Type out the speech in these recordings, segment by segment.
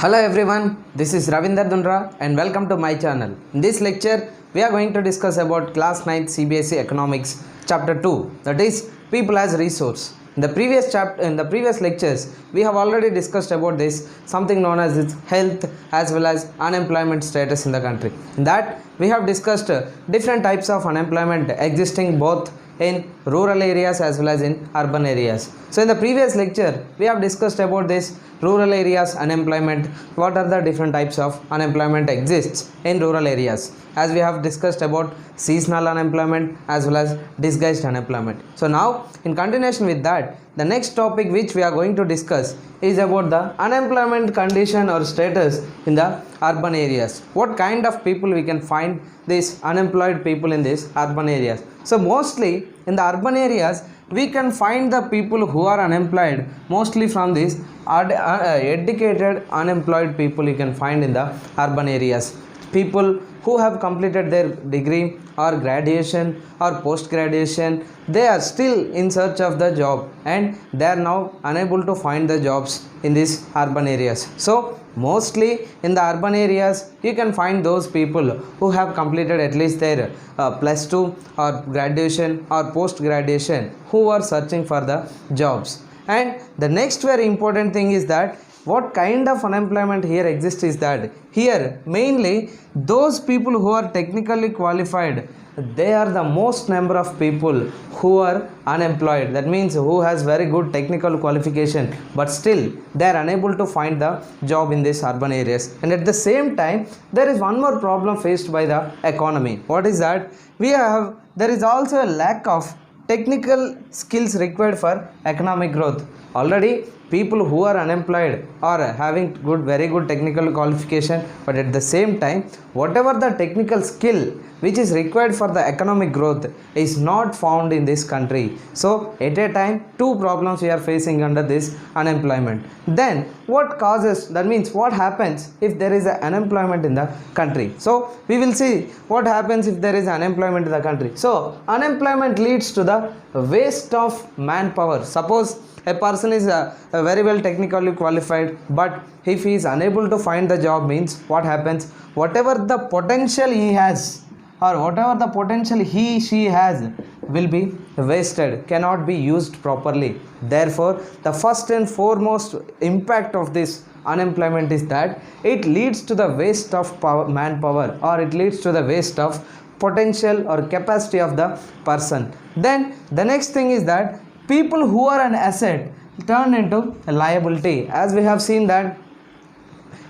Hello everyone, this is Ravinder Dundra and welcome to my channel. In this lecture, we are going to discuss about class 9th CBSE Economics chapter 2, that is people as resource. In the previous lectures, we have already discussed about this something known as its health as well as unemployment status in the country. In that, we have discussed different types of unemployment existing both in rural areas as well as in urban areas. So in the previous lecture, we have discussed about this rural areas unemployment, what are the different types of unemployment exists in rural areas, as we have discussed about seasonal unemployment as well as disguised unemployment. So now in continuation with that, the next topic which we are going to discuss is about the unemployment condition or status in the urban areas. What kind of people we can find these unemployed people in these urban areas. So mostly in the urban areas, we can find the people who are unemployed mostly from these educated unemployed people you can find in the urban areas. People who have completed their degree or graduation or post graduation, they are still in search of the job and they are now unable to find the jobs in these urban areas. So mostly in the urban areas, you can find those people who have completed at least their plus 2 or graduation or post graduation, who are searching for the jobs. And the next very important thing is that what kind of unemployment here exists is that here mainly those people who are technically qualified, they are the most number of people who are unemployed. That means who has very good technical qualification but still they are unable to find the job in these urban areas. And at the same time, there is one more problem faced by the economy. What is that? There is also a lack of technical skills required for economic growth. Already people who are unemployed are having very good technical qualification, but at the same time whatever the technical skill which is required for the economic growth is not found in this country. So at a time, two problems we are facing under this unemployment. Then what causes, that means what happens if there is unemployment in the country. So we will see what happens if there is unemployment in the country. So unemployment leads to the waste of manpower. Suppose a person is very well technically qualified, but if he is unable to find the job, means what happens? Whatever the potential he has or whatever the potential she has will be wasted, cannot be used properly. Therefore, the first and foremost impact of this unemployment is that it leads to the waste of manpower, or it leads to the waste of potential or capacity of the person. Then the next thing is that people who are an asset turn into a liability. As we have seen that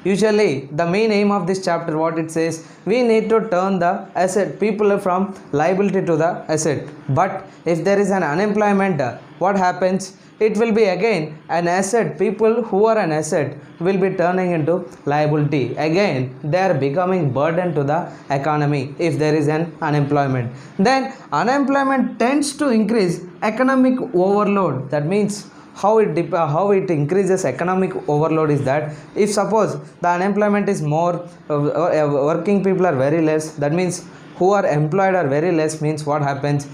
usually the main aim of this chapter, what it says, we need to turn the asset people from liability to the asset. But if there is an unemployment, what happens? It will be again an asset. People who are an asset will be turning into liability. Again, they are becoming burden to the economy if there is an unemployment. Then unemployment tends to increase economic overload. That means how it increases economic overload is that if suppose the unemployment is more, working people are very less, that means who are employed are very less, means what happens?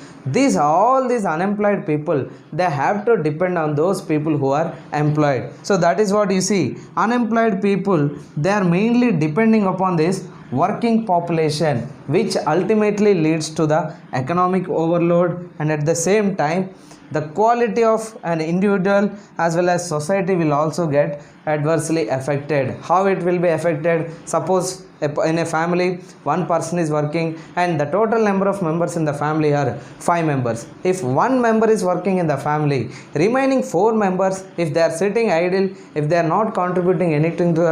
All these unemployed people, they have to depend on those people who are employed. So that is what you see, unemployed people, they are mainly depending upon this working population, which ultimately leads to the economic overload. And at the same time, the quality of an individual as well as society will also get adversely affected. How it will be affected? Suppose in a family, one person is working and the total number of members in the family are 5 members. If one member is working in the family, remaining 4 members, if they are sitting idle, if they are not contributing anything to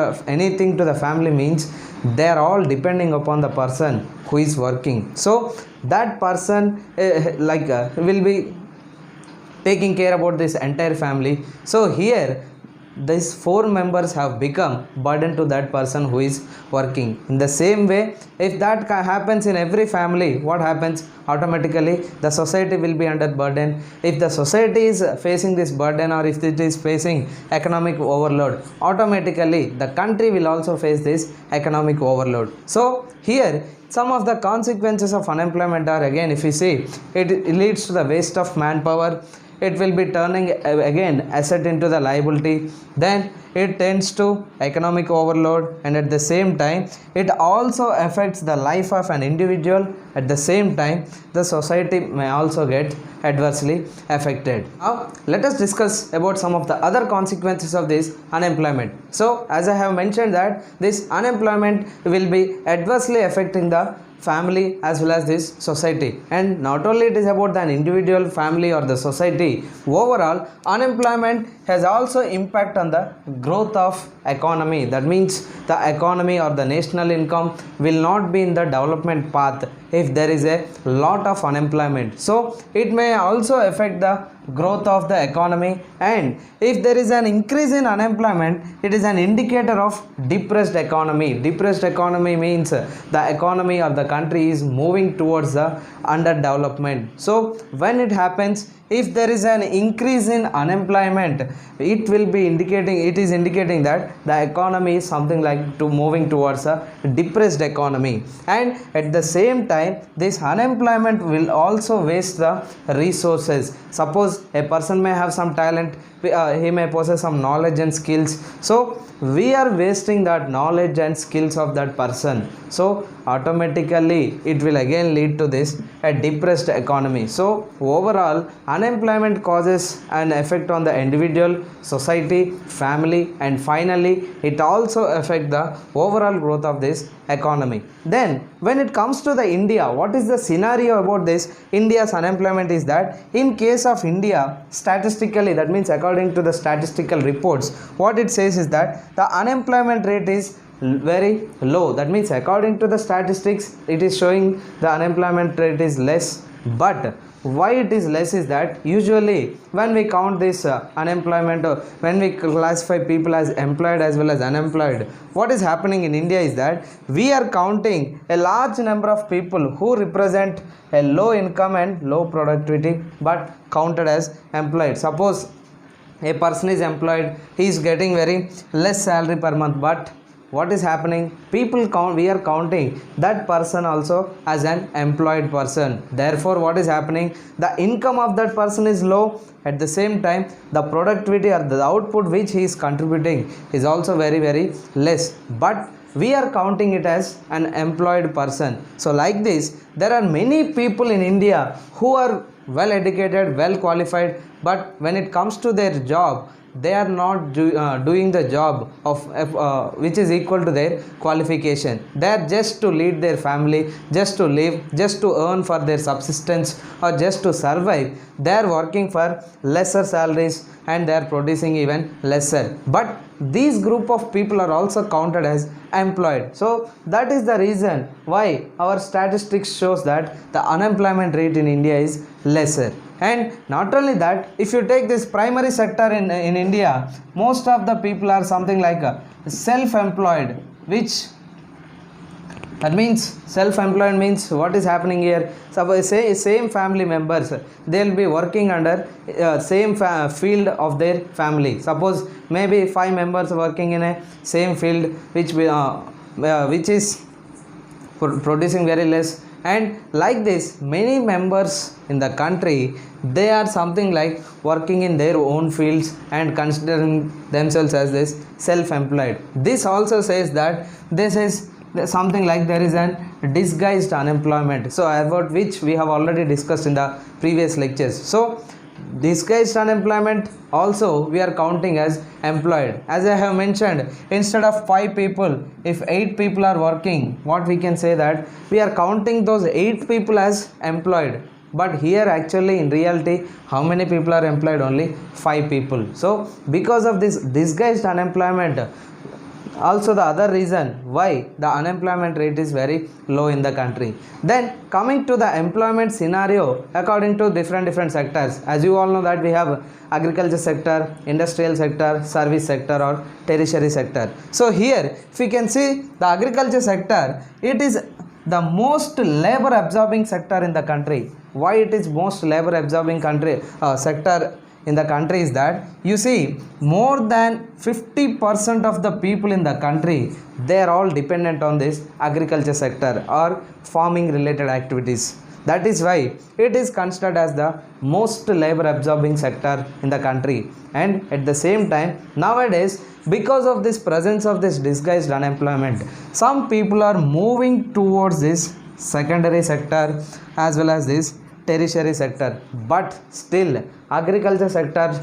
the family, means they are all depending upon the person who is working. So that person will be taking care about this entire family. So here these 4 members have become burden to that person who is working. In the same way, if that happens in every family, what happens? Automatically the society will be under burden. If the society is facing this burden, or if it is facing economic overload, automatically the country will also face this economic overload. So here some of the consequences of unemployment are, again if you see, it leads to the waste of manpower, it will be turning again asset into the liability. Then it tends to economic overload, and at the same time it also affects the life of an individual. At the same time the society may also get adversely affected. Now let us discuss about some of the other consequences of this unemployment. So as I have mentioned that this unemployment will be adversely affecting the family as well as this society, and not only it is about an individual, family or the society, overall unemployment has also impact on the growth of economy. That means the economy or the national income will not be in the development path if there is a lot of unemployment. So it may also affect the growth of the economy, and if there is an increase in unemployment, it is an indicator of depressed economy. Depressed economy means the economy of the country is moving towards the underdevelopment. So when it happens, if there is an increase in unemployment, it is indicating that the economy is something like to moving towards a depressed economy. And at the same time this unemployment will also waste the resources. Suppose a person may have some talent, he may possess some knowledge and skills, so we are wasting that knowledge and skills of that person, so automatically it will again lead to this a depressed economy. So overall unemployment causes an effect on the individual, society, family, and finally it also affect the overall growth of this economy. Then when it comes to the India, what is the scenario about this India's unemployment is that in case of India, statistically, that means according to the statistical reports, what it says is that the unemployment rate is very low. That means according to the statistics it is showing the unemployment rate is less. But why it is less is that usually when we count this unemployment, or when we classify people as employed as well as unemployed, what is happening in India is that we are counting a large number of people who represent a low income and low productivity but counted as employed. Suppose a person is employed, he is getting very less salary per month, but what is happening, we are counting that person also as an employed person. Therefore what is happening, the income of that person is low, at the same time the productivity or the output which he is contributing is also very very less, but we are counting it as an employed person. So like this there are many people in India who are well educated, well qualified, but when it comes to their job they are not doing the job of which is equal to their qualification. They are just to lead their family, just to live, just to earn for their subsistence, or just to survive. They are working for lesser salaries and they are producing even lesser, but these group of people are also counted as employed. So that is the reason why our statistics shows that the unemployment rate in India is lesser. And not only that, if you take this primary sector in India, most of the people are something like self-employed, which that means self-employed means what is happening here. Suppose say same family members, they will be working under same field of their family. Suppose maybe 5 members working in a same field which is producing very less, and like this many members in the country, they are something like working in their own fields and considering themselves as this self-employed. This also says that this is something like there is an disguised unemployment, so about which we have already discussed in the previous lectures. So disguised unemployment also we are counting as employed. As I have mentioned, instead of 5 people, if 8 people are working, what we can say that we are counting those 8 people as employed, but here actually in reality how many people are employed? Only 5 people. So because of this disguised unemployment, also the other reason why the unemployment rate is very low in the country. Then coming to the employment scenario according to different sectors, as you all know that we have agriculture sector, industrial sector, service sector or tertiary sector. So here if we can see the agriculture sector, it is the most labor absorbing sector in the country. Why it is most labor absorbing sector in the country is that you see more than 50% of the people in the country, they are all dependent on this agriculture sector or farming related activities. That is why it is considered as the most labor absorbing sector in the country. And at the same time, nowadays, because of this presence of this disguised unemployment, some people are moving towards this secondary sector as well as this tertiary sector. But still, agriculture sector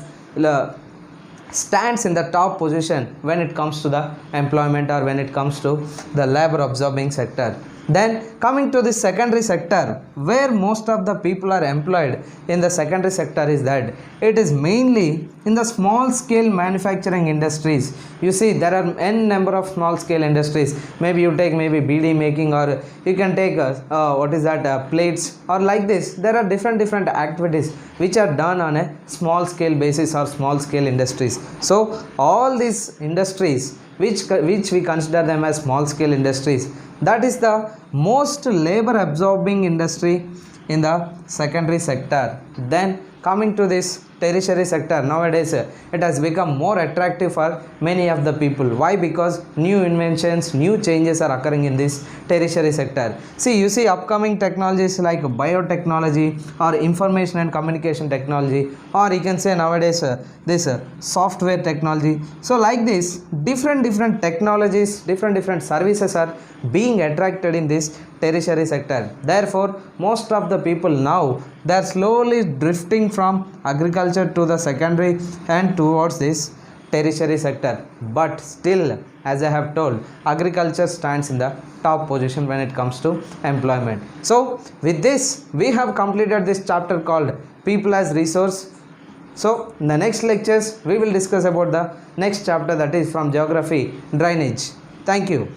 stands in the top position when it comes to the employment or when it comes to the labor absorbing sector. Then coming to the secondary sector, where most of the people are employed in the secondary sector, is that it is mainly in the small scale manufacturing industries. You see, there are n number of small scale industries. Maybe you take maybe BD making, or you can take what is that, plates, or like this. There are different activities which are done on a small scale basis or small scale industries. So all these industries which we consider them as small scale industries, that is the most labor absorbing industry in the secondary sector. Then coming to this tertiary sector, nowadays it has become more attractive for many of the people. Why? Because new inventions, new changes are occurring in this tertiary sector. See, you see upcoming technologies like biotechnology or information and communication technology, or you can say nowadays this software technology. So like this, different technologies, different services are being attracted in this tertiary sector. Therefore, most of the people now, they are slowly drifting from agriculture to the secondary and towards this tertiary sector. But still, as I have told, agriculture stands in the top position when it comes to employment. So with this, we have completed this chapter called people as resource. So in the next lectures, we will discuss about the next chapter, that is from geography, drainage. Thank you.